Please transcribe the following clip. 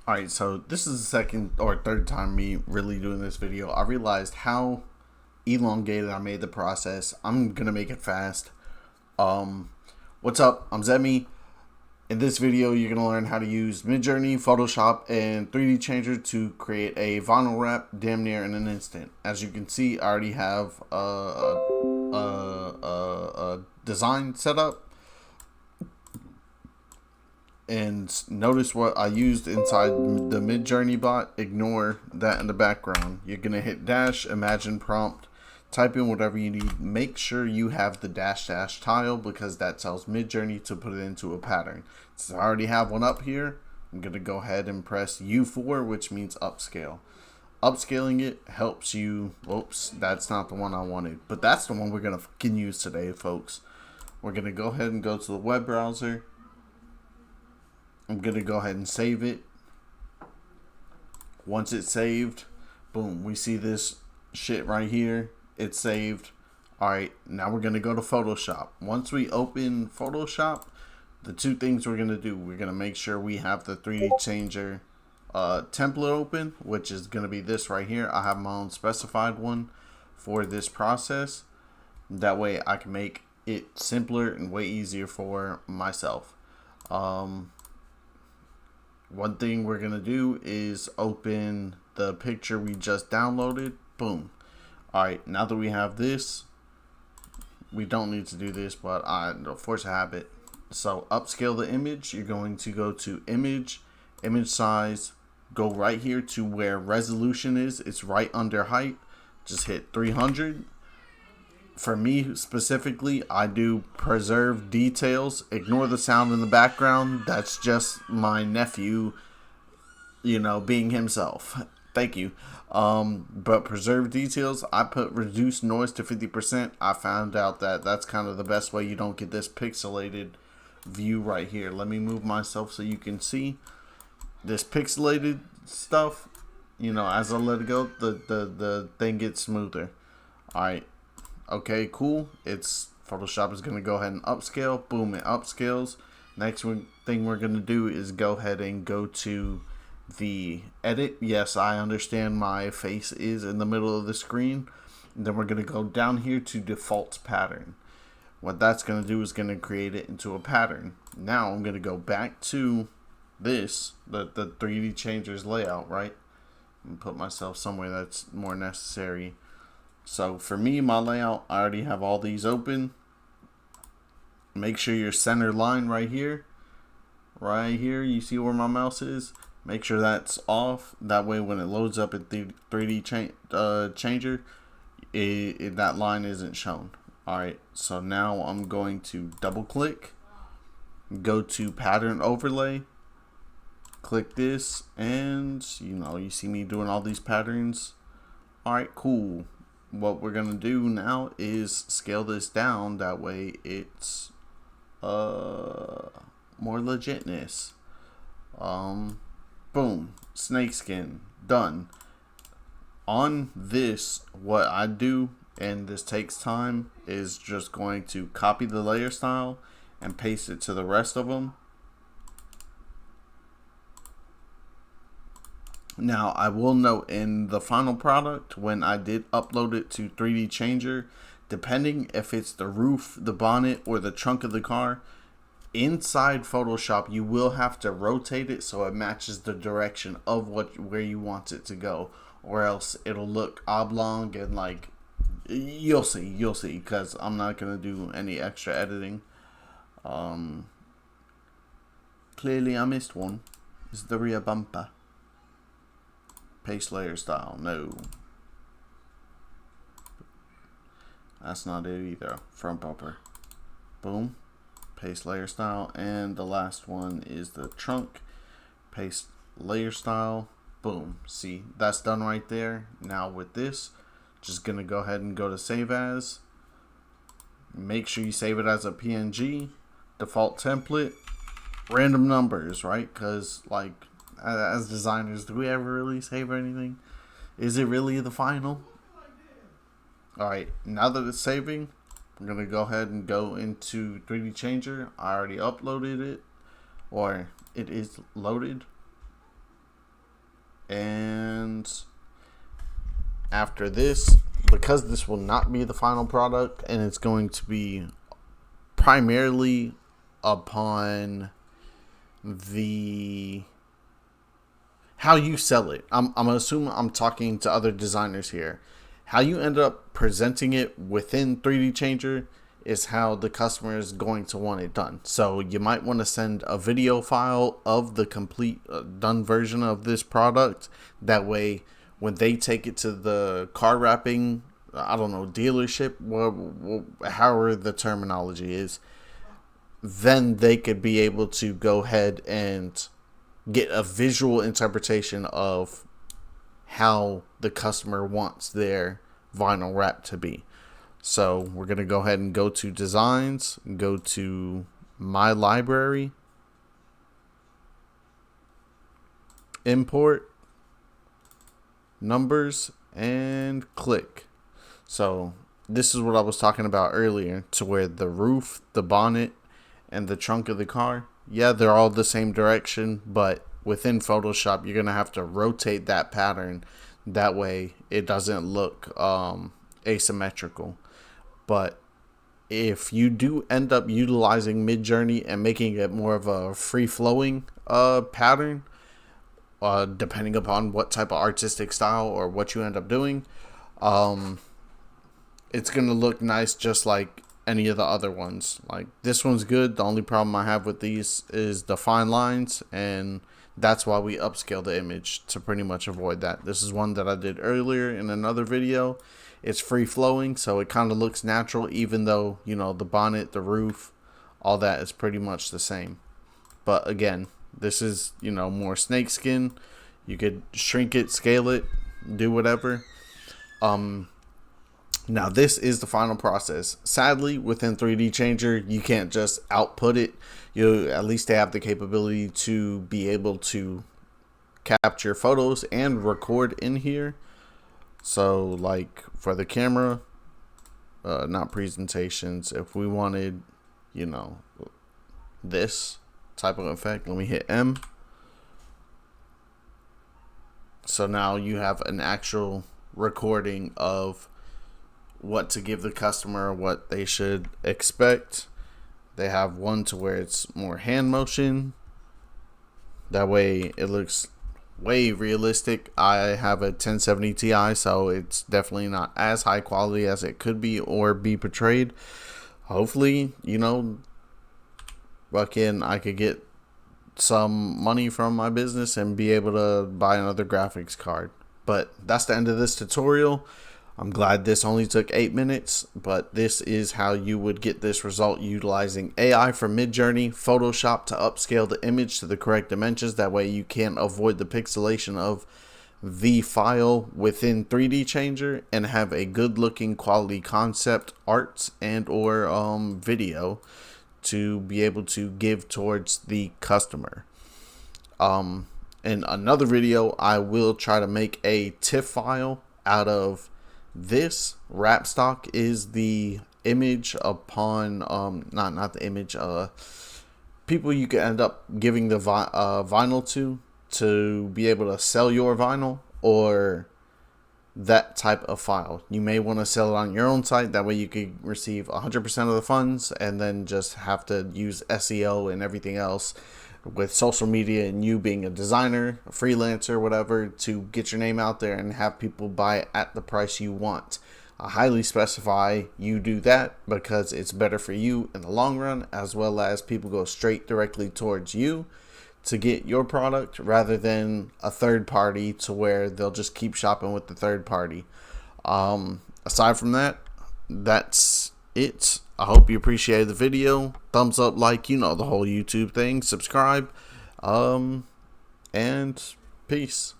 Alright, so this is the second or third time me really doing this video. I realized how elongated I made the process. I'm gonna make it fast. Um, what's up? I'm Zemi. In this video, you're gonna learn how to use Midjourney, Photoshop, and 3D Changer to create a vinyl wrap damn near in an instant. As you can see, I already have a design set up. And notice what I used inside the Midjourney bot. Ignore that in the background. You're gonna hit dash, imagine prompt, type in whatever you need. Make sure you have the dash dash tile because that tells Midjourney to put it into a pattern. Since I already have one up here, I'm gonna go ahead and press U4, which means upscale. Upscaling it helps you. Oops, that's not the one I wanted, but that's the one we're gonna fucking use today, folks. We're gonna go ahead and go to the web browser. I'm going to go ahead and save it. Once it's saved, boom, we see this shit right here. It's saved. Alright, now we're going to go to Photoshop. Once we open Photoshop, the two things we're going to do, we're going to make sure we have the 3D Changer template open, which is going to be this right here. I have my own specified one for this process. That way I can make it simpler and way easier for myself. One thing we're going to do is open the picture we just downloaded. Boom. Alright, now that we have this, we don't need to do this, but force a habit. So upscale the image. You're going to go to image, image size, go right here to where resolution is. It's right under height. Just hit 300. For me specifically, I do preserve details. Ignore the sound in the background. That's just my nephew, being himself. Thank you. But preserve details, I put reduce noise to 50%. I found out that that's kind of the best way you don't get this pixelated view right here. Let me move myself so you can see this pixelated stuff. As I let it go, the thing gets smoother. Alright. Okay, cool. Photoshop is going to go ahead and upscale. Boom, it upscales. Next thing we're going to do is go ahead and go to the edit. Yes, I understand my face is in the middle of the screen. And then we're going to go down here to default pattern. What that's going to do is going to create it into a pattern. Now I'm going to go back to this, the 3D Changers layout, right? And put myself somewhere that's more necessary. So for me, my layout, I already have all these open. Make sure your center line right here, you see where my mouse is? Make sure that's off. That way when it loads up in the 3D Changer, that line isn't shown. Alright, so now I'm going to double click, go to pattern overlay, click this, and you see me doing all these patterns. Alright, cool. What we're gonna do now is scale this down. That way it's more legitness. Boom, snakeskin done. On this, what I do, and this takes time, is just going to copy the layer style and paste it to the rest of them. Now, I will note in the final product, when I did upload it to 3D Changer, depending if it's the roof, the bonnet, or the trunk of the car, inside Photoshop, you will have to rotate it so it matches the direction of where you want it to go, or else it'll look oblong and you'll see, because I'm not going to do any extra editing. Clearly I missed one. It's the rear bumper. Paste layer style, no. That's not it either. Front bumper. Boom. Paste layer style. And the last one is the trunk. Paste layer style. Boom. See, that's done right there. Now with this, just gonna go ahead and go to save as. Make sure you save it as a PNG. Default template. Random numbers, right? Because as designers, do we ever really save anything? Is it really the final? Alright, now that it's saving, I'm going to go ahead and go into 3D Changer. I already uploaded it, or it is loaded. And after this, because this will not be the final product and it's going to be primarily upon the how you sell it. I'm assuming I'm talking to other designers here. How you end up presenting it within 3D Changer is how the customer is going to want it done. So you might want to send a video file of the complete done version of this product. That way, when they take it to the car wrapping, I don't know, dealership, however the terminology is, then they could be able to go ahead and get a visual interpretation of how the customer wants their vinyl wrap to be. So we're going to go ahead and go to designs, go to my library, import, numbers, and click. So this is what I was talking about earlier, to where the roof, the bonnet, and the trunk of the car, yeah, they're all the same direction, but within Photoshop, you're going to have to rotate that pattern. That way it doesn't look asymmetrical. But if you do end up utilizing Midjourney and making it more of a free-flowing pattern, depending upon what type of artistic style or what you end up doing, it's going to look nice just like any of the other ones. Like, this one's good. The only problem I have with these is the fine lines, and that's why we upscale the image, to pretty much avoid that. This is one that I did earlier in another video. It's free flowing, so it kind of looks natural, even though, you know, the bonnet, the roof, all that is pretty much the same. But again, this is, you know, more snakeskin. You could shrink it, scale it, do whatever. Now this is the final process. Sadly, within 3D Changer, you can't just output it. You at least have the capability to be able to capture photos and record in here. So like for the camera, not presentations, if we wanted, you know, this type of effect, let me hit M. So now you have an actual recording of what to give the customer, what they should expect. They have one to where it's more hand motion. That way it looks way realistic. I have a 1070 Ti, so it's definitely not as high quality as it could be or be portrayed. Hopefully, you know, I could get some money from my business and be able to buy another graphics card. But that's the end of this tutorial. I'm glad this only took 8 minutes, but this is how you would get this result utilizing AI from Midjourney, Photoshop to upscale the image to the correct dimensions. That way you can avoid the pixelation of the file within 3D Changer and have a good looking quality concept art and or video to be able to give towards the customer. In another video, I will try to make a TIFF file out of this. Wrap stock is the image upon not the image, people you can end up giving the vinyl to be able to sell your vinyl, or that type of file. You may want to sell it on your own site. That way you could receive 100% of the funds and then just have to use SEO and everything else with social media, and you being a designer, a freelancer, whatever, to get your name out there and have people buy it at the price you want. I highly specify you do that because it's better for you in the long run, as well as people go straight directly towards you to get your product rather than a third party, to where they'll just keep shopping with the third party. Aside from that, that's it. I hope you appreciated the video. Thumbs up, like, you know, the whole YouTube thing. Subscribe, and peace.